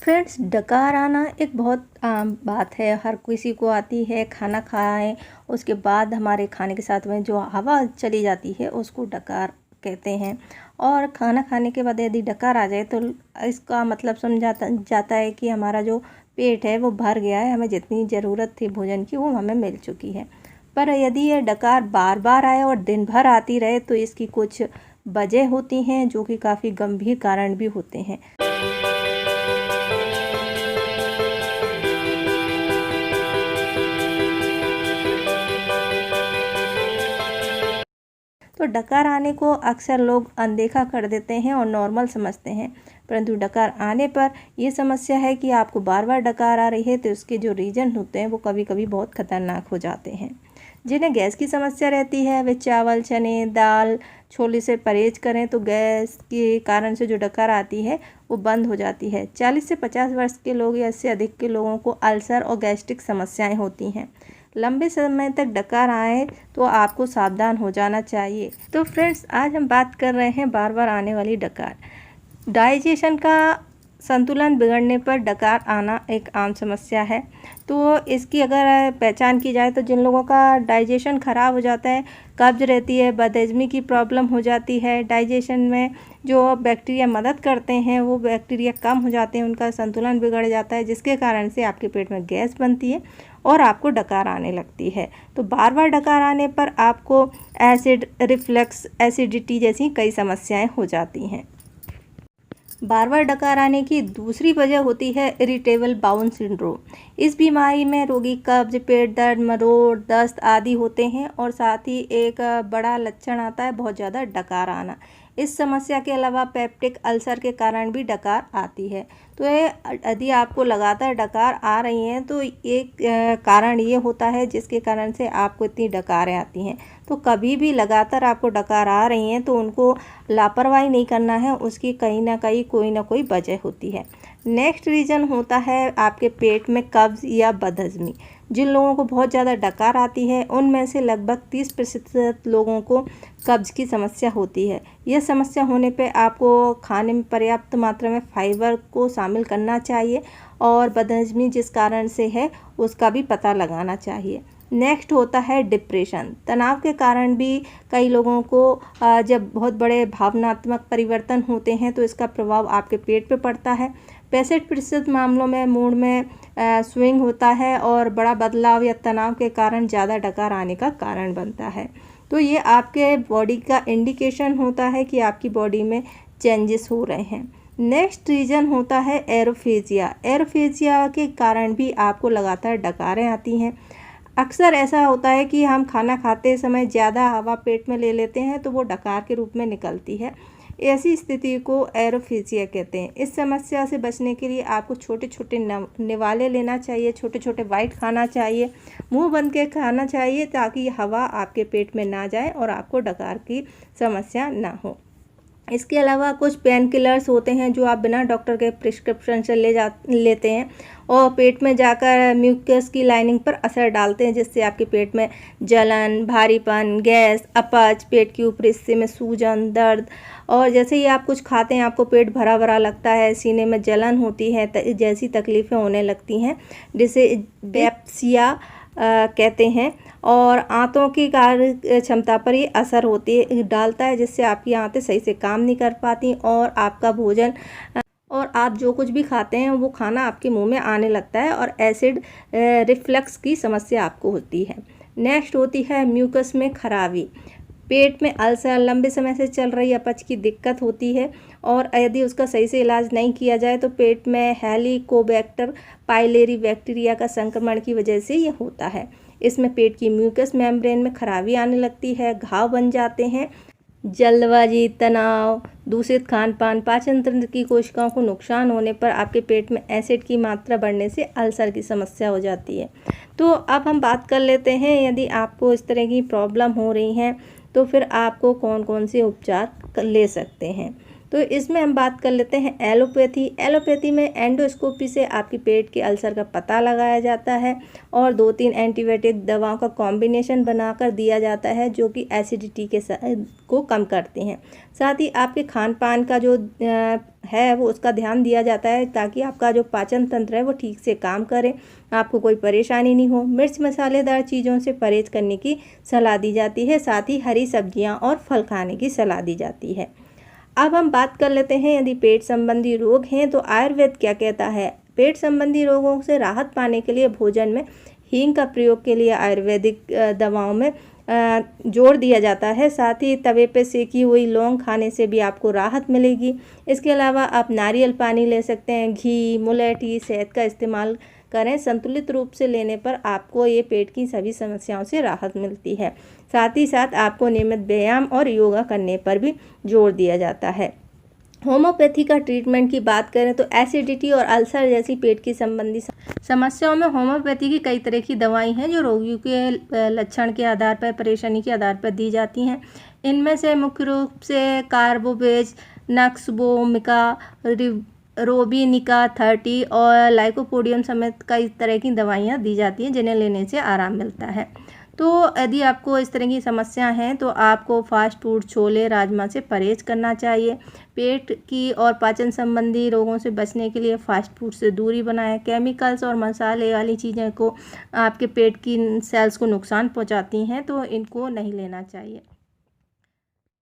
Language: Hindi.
फ्रेंड्स, डकार आना एक बहुत आम बात है, हर किसी को आती है। खाना खाएं उसके बाद हमारे खाने के साथ में जो हवा चली जाती है उसको डकार कहते हैं। और खाना खाने के बाद यदि डकार आ जाए तो इसका मतलब समझाता जाता है कि हमारा जो पेट है वो भर गया है, हमें जितनी ज़रूरत थी भोजन की वो हमें मिल चुकी है। पर यदि ये डकार बार बार आए और दिन भर आती रहे तो इसकी कुछ वजह होती हैं जो कि काफ़ी गंभीर कारण भी होते हैं। तो डकार आने को अक्सर लोग अनदेखा कर देते हैं और नॉर्मल समझते हैं, परंतु डकार आने पर ये समस्या है कि आपको बार बार डकार आ रही है तो उसके जो रीजन होते हैं वो कभी कभी बहुत खतरनाक हो जाते हैं। जिन्हें गैस की समस्या रहती है वे चावल, चने, दाल, छोले से परहेज करें तो गैस के कारण से जो डकार आती है वो बंद हो जाती है। 40 से 50 वर्ष के लोग या इससे अधिक के लोगों को अल्सर और गैस्ट्रिक समस्याएं होती हैं। लंबे समय तक डकार आए तो आपको सावधान हो जाना चाहिए। तो फ्रेंड्स, आज हम बात कर रहे हैं बार बार आने वाली डकार। डाइजेशन का संतुलन बिगड़ने पर डकार आना एक आम समस्या है। तो इसकी अगर पहचान की जाए तो जिन लोगों का डाइजेशन ख़राब हो जाता है, कब्ज रहती है, बदहज़मी की प्रॉब्लम हो जाती है, डाइजेशन में जो बैक्टीरिया मदद करते हैं वो बैक्टीरिया कम हो जाते हैं, उनका संतुलन बिगड़ जाता है, जिसके कारण से आपके पेट में गैस बनती है और आपको डकार आने लगती है। तो बार बार डकार आने पर आपको एसिड रिफ्लक्स, एसिडिटी जैसी कई समस्याएं हो जाती हैं। बार बार डकार आने की दूसरी वजह होती है इरिटेबल बाउल सिंड्रोम। इस बीमारी में रोगी कब्ज, पेट दर्द, मरोड़, दस्त आदि होते हैं और साथ ही एक बड़ा लक्षण आता है बहुत ज़्यादा डकार आना। इस समस्या के अलावा पेप्टिक अल्सर के कारण भी डकार आती है। तो ये यदि आपको लगातार डकार आ रही हैं तो एक कारण ये होता है जिसके कारण से आपको इतनी डकारें आती हैं। तो कभी भी लगातार आपको डकार आ रही हैं तो उनको लापरवाही नहीं करना है, उसकी कहीं ना कहीं कोई ना कोई वजह होती है। नेक्स्ट रीज़न होता है आपके पेट में कब्ज़ या बदहज़मी। जिन लोगों को बहुत ज़्यादा डकार आती है उनमें से लगभग 30% लोगों को कब्ज़ की समस्या होती है। यह समस्या होने पे आपको खाने में पर्याप्त मात्रा में फाइबर को शामिल करना चाहिए और बदहज़मी जिस कारण से है उसका भी पता लगाना चाहिए। नेक्स्ट होता है डिप्रेशन। तनाव के कारण भी कई लोगों को जब बहुत बड़े भावनात्मक परिवर्तन होते हैं तो इसका प्रभाव आपके पेट पे पड़ता है। 65% मामलों में मूड में स्विंग होता है और बड़ा बदलाव या तनाव के कारण ज़्यादा डकार आने का कारण बनता है। तो ये आपके बॉडी का इंडिकेशन होता है कि आपकी बॉडी में चेंजेस हो रहे हैं। नेक्स्ट रीज़न होता है एरोफेजिया। एरोफेजिया के कारण भी आपको लगातार डकारें आती हैं। अक्सर ऐसा होता है कि हम खाना खाते समय ज़्यादा हवा पेट में ले लेते हैं तो वो डकार के रूप में निकलती है। ऐसी स्थिति को एरोफेजिया कहते हैं। इस समस्या से बचने के लिए आपको छोटे छोटे निवाले लेना चाहिए, छोटे छोटे बाइट खाना चाहिए, मुंह बंद के खाना चाहिए ताकि हवा आपके पेट में ना जाए और आपको डकार की समस्या ना हो। इसके अलावा कुछ पेन किलर्स होते हैं जो आप बिना डॉक्टर के प्रिस्क्रिप्शन से लेते हैं और पेट में जाकर म्यूकस की लाइनिंग पर असर डालते हैं, जिससे आपके पेट में जलन, भारीपन, गैस, अपच, पेट के ऊपरी हिस्से में सूजन, दर्द और जैसे ही आप कुछ खाते हैं आपको पेट भरा भरा लगता है, सीने में जलन होती है, जैसी तकलीफ़ें होने लगती हैं जिसे डेप्सिया कहते हैं। और आंतों की कार्य क्षमता पर ये असर डालता है, जिससे आपकी आंतें सही से काम नहीं कर पाती और आपका भोजन और आप जो कुछ भी खाते हैं वो खाना आपके मुंह में आने लगता है और एसिड रिफ्लक्स की समस्या आपको होती है। नेक्स्ट होती है म्यूकस में खराबी। पेट में अल्सर, लंबे समय से चल रही अपच की दिक्कत होती है और यदि उसका सही से इलाज नहीं किया जाए तो पेट में हेलिकोबैक्टर पाइलेरी बैक्टीरिया का संक्रमण की वजह से ये होता है। इसमें पेट की म्यूकस मेम्ब्रेन में खराबी आने लगती है, घाव बन जाते हैं। जल्दबाजी, तनाव, दूषित खान पान, पाचन तंत्र की कोशिकाओं को नुकसान होने पर आपके पेट में एसिड की मात्रा बढ़ने से अल्सर की समस्या हो जाती है। तो अब हम बात कर लेते हैं यदि आपको इस तरह की प्रॉब्लम हो रही हैं तो फिर आपको कौन कौन से उपचार ले सकते हैं। तो इसमें हम बात कर लेते हैं एलोपैथी। एलोपैथी में एंडोस्कोपी से आपके पेट के अल्सर का पता लगाया जाता है और 2-3 एंटीबायोटिक दवाओं का कॉम्बिनेशन बनाकर दिया जाता है जो कि एसिडिटी को कम करते हैं। साथ ही आपके खान पान का जो है वो उसका ध्यान दिया जाता है ताकि आपका जो पाचन तंत्र है वो ठीक से काम करे, आपको कोई परेशानी नहीं हो। मिर्च मसालेदार चीज़ों से परहेज करने की सलाह दी जाती है। साथ ही हरी सब्जियां और फल खाने की सलाह दी जाती है। अब हम बात कर लेते हैं यदि पेट संबंधी रोग हैं तो आयुर्वेद क्या कहता है। पेट संबंधी रोगों से राहत पाने के लिए भोजन में हींग का प्रयोग के लिए आयुर्वेदिक दवाओं में जोड़ दिया जाता है। साथ ही तवे पे सेकी हुई लौंग खाने से भी आपको राहत मिलेगी। इसके अलावा आप नारियल पानी ले सकते हैं, घी, मुलेठी, शहद का इस्तेमाल करें। संतुलित रूप से लेने पर आपको ये पेट की सभी समस्याओं से राहत मिलती है। साथ ही साथ आपको नियमित व्यायाम और योगा करने पर भी जोर दिया जाता है। होम्योपैथी का ट्रीटमेंट की बात करें तो एसिडिटी और अल्सर जैसी पेट की संबंधी समस्याओं में होम्योपैथी की कई तरह की दवाई हैं जो रोगियों के लक्षण के आधार पर, परेशानी के आधार पर दी जाती हैं। इनमें से मुख्य रूप से कार्बोवेज, नक्सबोमिका, रोबिनिका 30 और लाइकोपोडियम समेत कई तरह की दवाइयाँ दी जाती हैं जिन्हें लेने से आराम मिलता है। तो यदि आपको इस तरह की समस्या हैं तो आपको फास्ट फूड, छोले, राजमा से परहेज करना चाहिए। पेट की और पाचन संबंधी रोगों से बचने के लिए फास्ट फूड से दूरी बनाएं। केमिकल्स और मसाले वाली चीज़ें को आपके पेट की सेल्स को नुकसान पहुंचाती हैं तो इनको नहीं लेना चाहिए।